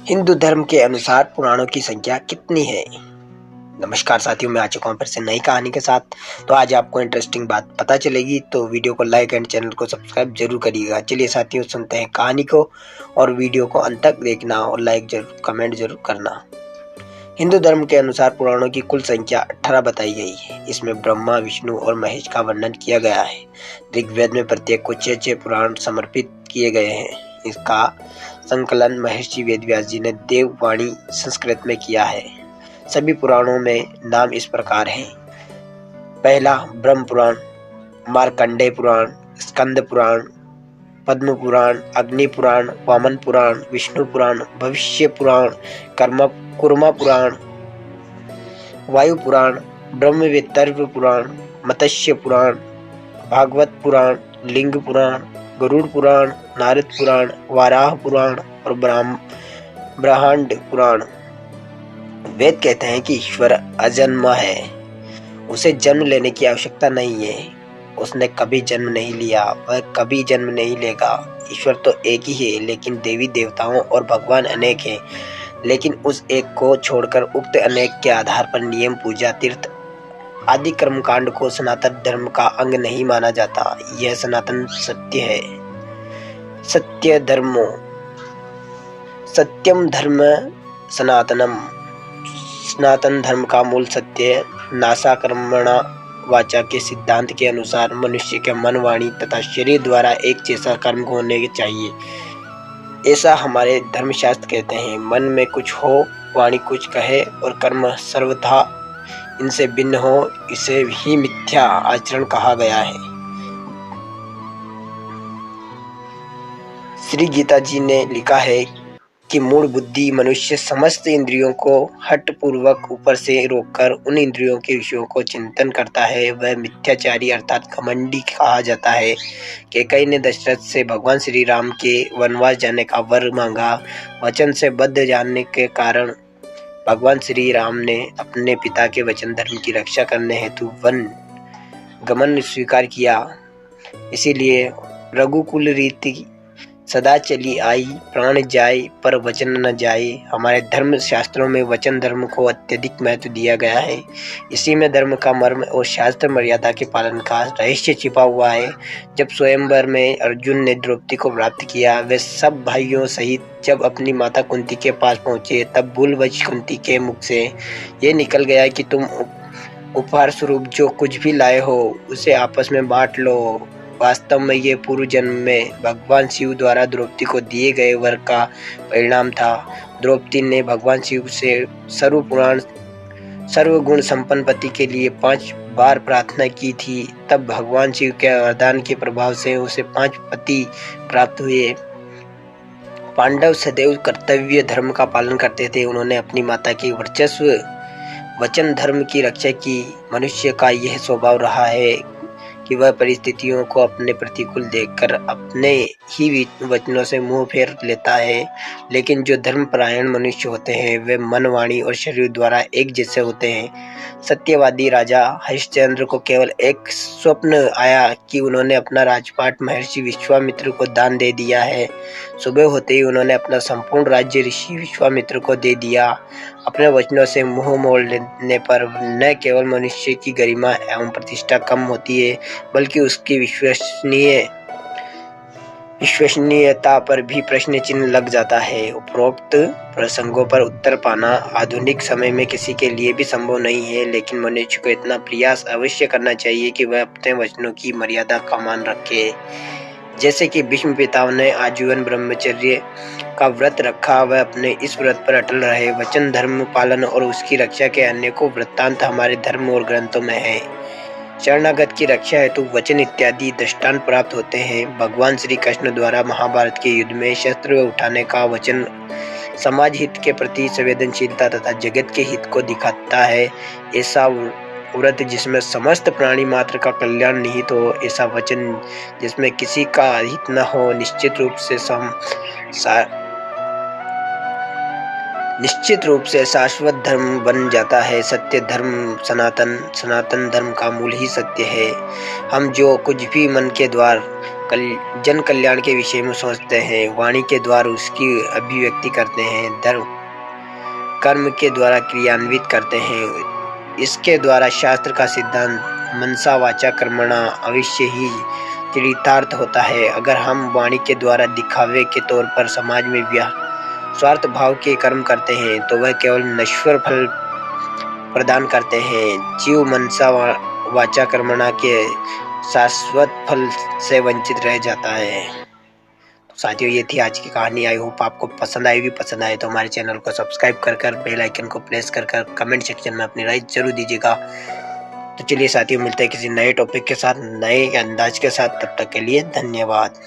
हिंदू धर्म के अनुसार पुराणों की संख्या कितनी है? नमस्कार साथियों, मैं आ चुका हूँ फिर से नई कहानी के साथ। तो आज आपको इंटरेस्टिंग बात पता चलेगी, तो वीडियो को लाइक एंड चैनल को सब्सक्राइब जरूर करिएगा। चलिए साथियों, सुनते हैं कहानी को और वीडियो को अंत तक देखना और लाइक जरूर, कमेंट जरूर करना। हिंदू धर्म के अनुसार पुराणों की कुल संख्या 18 बताई गई है। इसमें ब्रह्मा, विष्णु और महेश का वर्णन किया गया है। ऋग्वेद में प्रत्येक को 6 पुराण समर्पित किए गए हैं। इसका संकलन महर्षि वेदव्यास जी ने देववाणी संस्कृत में किया है। सभी पुराणों में नाम इस प्रकार हैं। पहला ब्रह्म पुराण, मार्कंडेय पुराण, स्कंद पुराण, पद्म पुराण, अग्नि पुराण, वामन पुराण, विष्णु पुराण, भविष्य पुराण, कुर्मा पुराण, वायु पुराण, ब्रह्मवेत्तर्व पुराण, मत्स्य पुराण, भागवत पुराण, लिंग पुराण, गरुड़ पुराण, नारद पुराण, वाराह पुराण और ब्रह्मांड पुराण। वेद कहते हैं कि ईश्वर अजन्मा है, उसे जन्म लेने की आवश्यकता नहीं है। उसने कभी जन्म नहीं लिया, वह कभी जन्म नहीं लेगा। ईश्वर तो एक ही है, लेकिन देवी देवताओं और भगवान अनेक हैं। लेकिन उस एक को छोड़कर उक्त अनेक के आधार पर नियम, पूजा, तीर्थ आदि कर्मकांड को सनातन धर्म का अंग नहीं माना जाता। यह सनातन सत्य है। सत्यम धर्म सनातनम। सनातन धर्म का मूल सत्य नासा कर्मणा वाचा के सिद्धांत के अनुसार मनुष्य के मन, वाणी तथा शरीर द्वारा एक जैसा कर्म होने चाहिए। ऐसा हमारे धर्मशास्त्र कहते हैं। मन में कुछ हो, वाणी कुछ कहे और कर्म सर्वथा इनसे भिन्न हो, इसे ही मिथ्या आचरण कहा गया है। श्री गीता जी ने लिखा है कि मूढ़ बुद्धि मनुष्य समस्त इंद्रियों को हठ पूर्वक ऊपर से रोककर उन इंद्रियों के विषयों को चिंतन करता है, वह मिथ्याचारी अर्थात घमंडी कहा जाता है। कैकेयी ने दशरथ से भगवान श्री राम के वनवास जाने का वर मांगा। वचन से बद्ध जानने के कारण भगवान श्री राम ने अपने पिता के वचन धर्म की रक्षा करने हेतु वन गमन स्वीकार किया। इसीलिए रघुकुल रीति सदा चली आई, प्राण जाए पर वचन न जाए। हमारे धर्म शास्त्रों में वचन धर्म को अत्यधिक महत्व दिया गया है। इसी में धर्म का मर्म और शास्त्र मर्यादा के पालन का रहस्य छिपा हुआ है। जब स्वयंवर में अर्जुन ने द्रौपदी को प्राप्त किया, वे सब भाइयों सहित जब अपनी माता कुंती के पास पहुंचे, तब भूलवश कुंती के मुख से ये निकल गया कि तुम उपहार स्वरूप जो कुछ भी लाए हो उसे आपस में बांट लो। वास्तव में ये पूर्व जन्म में भगवान शिव द्वारा द्रौपदी को दिए गए वर का परिणाम था। द्रौपदी ने भगवान शिव से सर्वगुण संपन्न पति के लिए 5 बार प्रार्थना की थी। तब भगवान शिव के वरदान के प्रभाव से उसे 5 पति प्राप्त हुए। पांडव सदैव कर्तव्य धर्म का पालन करते थे। उन्होंने अपनी माता की वर्चस्व वचन धर्म की रक्षा की। मनुष्य का यह स्वभाव रहा है कि वह परिस्थितियों को अपने प्रतिकूल देखकर अपने ही वचनों से मुंह फेर लेता है। लेकिन जो धर्मपरायण मनुष्य होते हैं, वे मन, वाणी और शरीर द्वारा एक जैसे होते हैं। सत्यवादी राजा हरिश्चंद्र को केवल एक स्वप्न आया कि उन्होंने अपना राजपाट महर्षि विश्वामित्र को दान दे दिया है। सुबह होते ही उन्होंने अपना संपूर्ण राज्य ऋषि विश्वामित्र को दे दिया। अपने वचनों से मुंह मोड़ लेने पर न केवल मनुष्य की गरिमा एवं प्रतिष्ठा कम होती है, बल्कि उसकी विश्वसनीयता पर भी प्रश्न चिन्ह लग जाता है। उपरोक्त प्रसंगों पर उत्तर पाना आधुनिक समय में किसी के लिए भी संभव नहीं है, लेकिन मनुष्य को इतना प्रयास अवश्य करना चाहिए कि वह अपने वचनों की मर्यादा का मान रखे। जैसे कि भीष्म पितामह ने आजीवन ब्रह्मचर्य का व्रत रखा, वह अपने इस व्रत पर अटल रहे। वचन धर्म पालन और उसकी रक्षा के अनेकों वृत्तांत हमारे धर्म और ग्रंथों में है। शरणागत की रक्षा हेतु वचन इत्यादि दृष्टांत प्राप्त होते हैं। भगवान श्री कृष्ण द्वारा महाभारत के युद्ध में शस्त्र उठाने का वचन समाज हित के प्रति संवेदनशीलता तथा जगत के हित को दिखाता है। ऐसा व्रत जिसमें समस्त प्राणी मात्र का कल्याण निहित हो, ऐसा वचन जिसमें किसी का हित न हो, निश्चित रूप से शाश्वत धर्म बन जाता है। सत्य धर्म सनातन धर्म का मूल ही सत्य है। हम जो कुछ भी मन के द्वार जन कल्याण के विषय में सोचते हैं, वाणी के द्वारा उसकी अभिव्यक्ति करते हैं, धर्म कर्म के द्वारा क्रियान्वित करते हैं। इसके द्वारा शास्त्र का सिद्धांत मनसा वाचा कर्मणा अवश्य ही चरितार्थ होता है। अगर हम वाणी के द्वारा दिखावे के तौर पर समाज में स्वार्थ भाव के कर्म करते हैं तो वह केवल नश्वर फल प्रदान करते हैं। जीव मनसा वाचा कर्मणा के शाश्वत फल से वंचित रह जाता है। तो साथियों, ये थी आज की कहानी। आई होप आपको पसंद आएगी। पसंद आए तो हमारे चैनल को सब्सक्राइब कर बेल आइकन को प्रेस कर कमेंट सेक्शन में अपनी राय जरूर दीजिएगा। तो चलिए साथियों, मिलते हैं किसी नए टॉपिक के साथ, नए अंदाज के साथ। तब तक के लिए धन्यवाद।